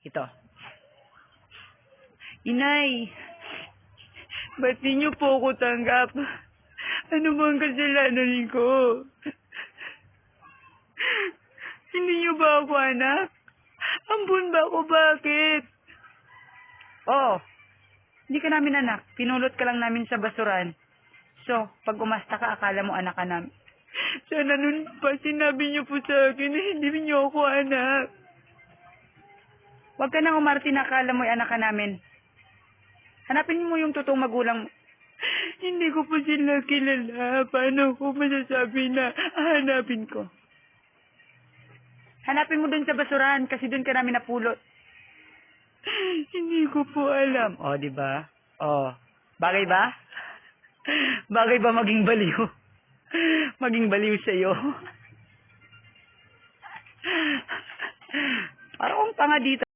Ito. Inay, ba't di niyo po ako tanggap? Ano bang kasalanan ko? Hindi niyo ba ako anak? Ampun ba ako, bakit? Oo, hindi ka namin anak. Pinulot ka lang namin sa basuran. So, pag umasta ka, akala mo anak ka namin. Sana nun pa sinabi niyo po sa akin na hindi niyo ako anak. Huwag ka nang umarte na akala mo'y anak ka namin. Hanapin mo yung totoong magulang mo. Hindi ko po sila kilala. Paano ko masasabi na hanapin ko? Hanapin mo dun sa basurahan kasi dun ka namin napulot. Hindi ko po alam. O, di ba? O, bagay ba? Bagay ba maging baliw? Maging baliw sa'yo? Parang akong tanga dito.